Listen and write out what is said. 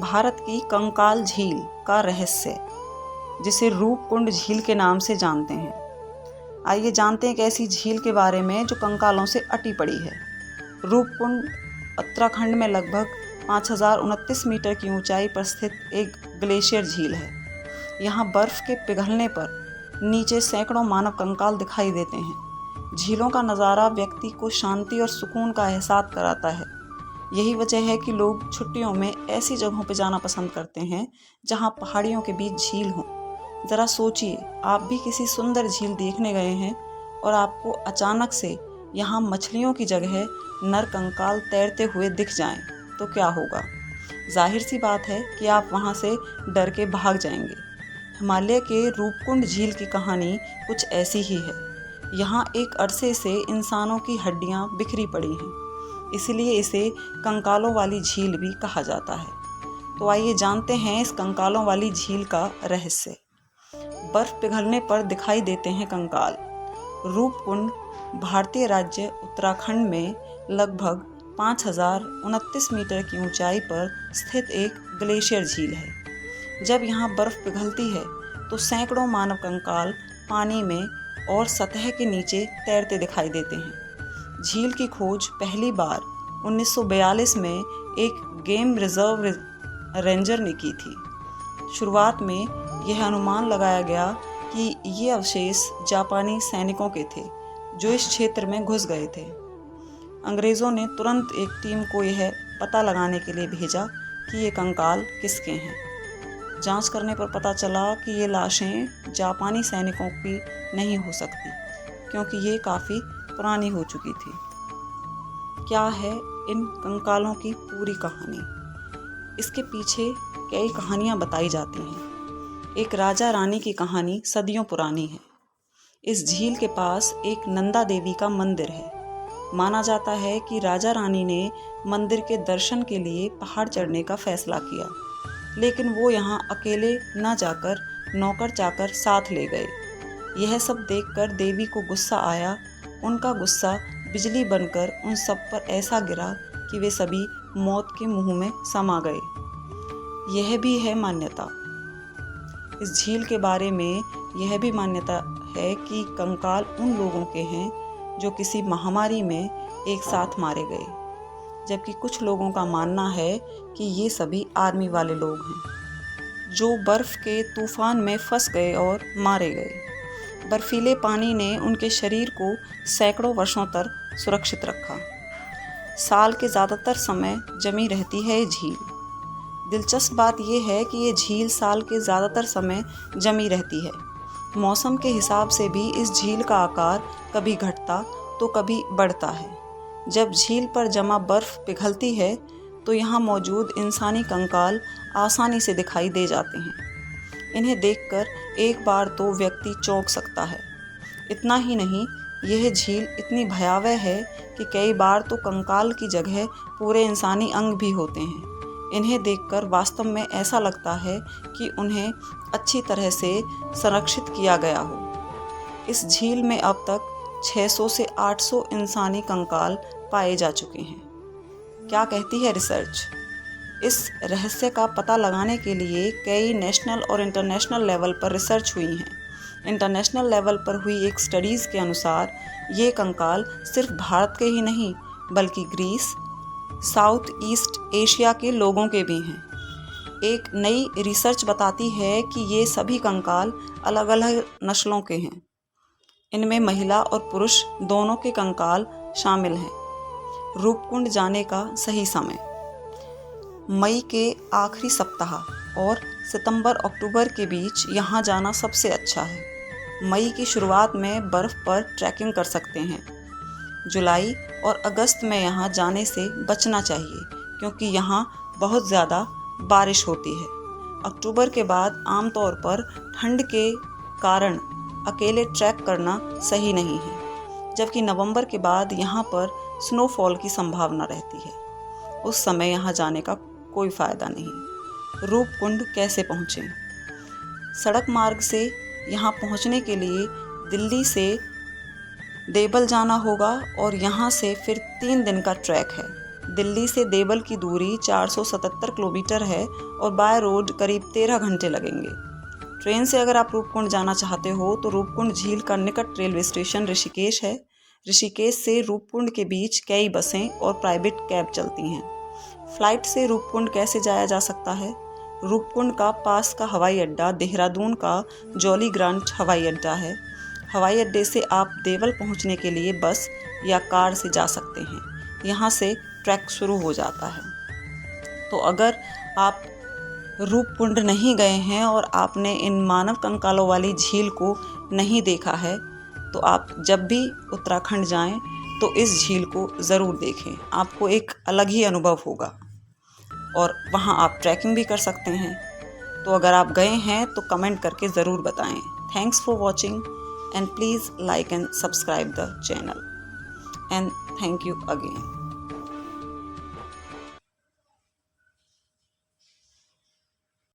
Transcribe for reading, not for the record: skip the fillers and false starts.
भारत की कंकाल झील का रहस्य, जिसे रूपकुंड झील के नाम से जानते हैं। आइए जानते हैं एक ऐसी झील के बारे में जो कंकालों से अटी पड़ी है। रूपकुंड उत्तराखंड में लगभग 5029 मीटर की ऊंचाई पर स्थित एक ग्लेशियर झील है। यहाँ बर्फ के पिघलने पर नीचे सैकड़ों मानव कंकाल दिखाई देते हैं। झीलों का नज़ारा व्यक्ति को शांति और सुकून का एहसास कराता है। यही वजह है कि लोग छुट्टियों में ऐसी जगहों पर जाना पसंद करते हैं जहां पहाड़ियों के बीच झील हो। ज़रा सोचिए, आप भी किसी सुंदर झील देखने गए हैं और आपको अचानक से यहाँ मछलियों की जगह नर कंकाल तैरते हुए दिख जाएं, तो क्या होगा? जाहिर सी बात है कि आप वहाँ से डर के भाग जाएंगे। हिमालय के रूपकुंड झील की कहानी कुछ ऐसी ही है। यहाँ एक अरसे से इंसानों की हड्डियाँ बिखरी पड़ी हैं, इसलिए इसे कंकालों वाली झील भी कहा जाता है। तो आइए जानते हैं इस कंकालों वाली झील का रहस्य। बर्फ पिघलने पर दिखाई देते हैं कंकाल। रूपकुंड भारतीय राज्य उत्तराखंड में लगभग 5029 मीटर की ऊंचाई पर स्थित एक ग्लेशियर झील है। जब यहाँ बर्फ पिघलती है तो सैकड़ों मानव कंकाल पानी में और सतह के नीचे तैरते दिखाई देते हैं। झील की खोज पहली बार 1942 में एक गेम रिजर्व रेंजर ने की थी। शुरुआत में यह अनुमान लगाया गया कि ये अवशेष जापानी सैनिकों के थे जो इस क्षेत्र में घुस गए थे। अंग्रेज़ों ने तुरंत एक टीम को यह पता लगाने के लिए भेजा कि ये कंकाल किसके हैं। जांच करने पर पता चला कि ये लाशें जापानी सैनिकों की नहीं हो सकती, क्योंकि ये काफ़ी पुरानी हो चुकी थी। क्या है इन कंकालों की पूरी कहानी? इसके पीछे कई कहानियाँ बताई जाती हैं। एक राजा रानी की कहानी सदियों पुरानी है। इस झील के पास एक नंदा देवी का मंदिर है। माना जाता है कि राजा रानी ने मंदिर के दर्शन के लिए पहाड़ चढ़ने का फैसला किया, लेकिन वो यहाँ अकेले न जाकर नौकर चाकर साथ ले गए। यह सब देखकर देवी को गुस्सा आया। उनका गुस्सा बिजली बनकर उन सब पर ऐसा गिरा कि वे सभी मौत के मुंह में समा गए। यह भी है मान्यता। इस झील के बारे में यह भी मान्यता है कि कंकाल उन लोगों के हैं जो किसी महामारी में एक साथ मारे गए, जबकि कुछ लोगों का मानना है कि ये सभी आर्मी वाले लोग हैं जो बर्फ़ के तूफान में फंस गए और मारे गए। बर्फीले पानी ने उनके शरीर को सैकड़ों वर्षों तक सुरक्षित रखा। साल के ज़्यादातर समय जमी रहती है ये झील। दिलचस्प बात यह है कि ये झील साल के ज़्यादातर समय जमी रहती है। मौसम के हिसाब से भी इस झील का आकार कभी घटता तो कभी बढ़ता है। जब झील पर जमा बर्फ़ पिघलती है तो यहाँ मौजूद इंसानी कंकाल आसानी से दिखाई दे जाते हैं। इन्हें देखकर एक बार तो व्यक्ति चौंक सकता है। इतना ही नहीं, यह झील इतनी भयावह है कि कई बार तो कंकाल की जगह पूरे इंसानी अंग भी होते हैं। इन्हें देखकर वास्तव में ऐसा लगता है कि उन्हें अच्छी तरह से संरक्षित किया गया हो। इस झील में अब तक 600 से 800 इंसानी कंकाल पाए जा चुके हैं। क्या कहती है रिसर्च? इस रहस्य का पता लगाने के लिए कई नेशनल और इंटरनेशनल लेवल पर रिसर्च हुई हैं। इंटरनेशनल लेवल पर हुई एक स्टडीज़ के अनुसार ये कंकाल सिर्फ भारत के ही नहीं बल्कि ग्रीस, साउथ ईस्ट एशिया के लोगों के भी हैं। एक नई रिसर्च बताती है कि ये सभी कंकाल अलग अलग नस्लों के हैं। इनमें महिला और पुरुष दोनों के कंकाल शामिल हैं। रूपकुंड जाने का सही समय मई के आखिरी सप्ताह और सितंबर-अक्टूबर के बीच यहाँ जाना सबसे अच्छा है। मई की शुरुआत में बर्फ़ पर ट्रैकिंग कर सकते हैं। जुलाई और अगस्त में यहाँ जाने से बचना चाहिए, क्योंकि यहाँ बहुत ज़्यादा बारिश होती है। अक्टूबर के बाद आमतौर पर ठंड के कारण अकेले ट्रैक करना सही नहीं है, जबकि नवंबर के बाद यहाँ पर स्नोफॉल की संभावना रहती है। उस समय यहाँ जाने का कोई फ़ायदा नहीं। रूपकुंड कैसे पहुँचें? सड़क मार्ग से यहाँ पहुँचने के लिए दिल्ली से देवल जाना होगा और यहाँ से फिर 3 दिन का ट्रैक है। दिल्ली से देवल की दूरी 477 किलोमीटर है और बाय रोड करीब 13 घंटे लगेंगे। ट्रेन से अगर आप रूपकुंड जाना चाहते हो तो रूपकुंड झील का निकट रेलवे स्टेशन ऋषिकेश है। ऋषिकेश से रूपकुंड के बीच कई बसें और प्राइवेट कैब चलती हैं। फ्लाइट से रूपकुंड कैसे जाया जा सकता है? रूपकुंड का पास का हवाई अड्डा देहरादून का जॉली ग्रांट हवाई अड्डा है। हवाई अड्डे से आप देवल पहुंचने के लिए बस या कार से जा सकते हैं। यहाँ से ट्रैक शुरू हो जाता है। तो अगर आप रूपकुंड नहीं गए हैं और आपने इन मानव कंकालों वाली झील को नहीं देखा है तो आप जब भी उत्तराखंड जाएं तो इस झील को ज़रूर देखें। आपको एक अलग ही अनुभव होगा और वहाँ आप ट्रैकिंग भी कर सकते हैं। तो अगर आप गए हैं तो कमेंट करके ज़रूर बताएं। Thanks for watching and please like and subscribe the channel and thank you again.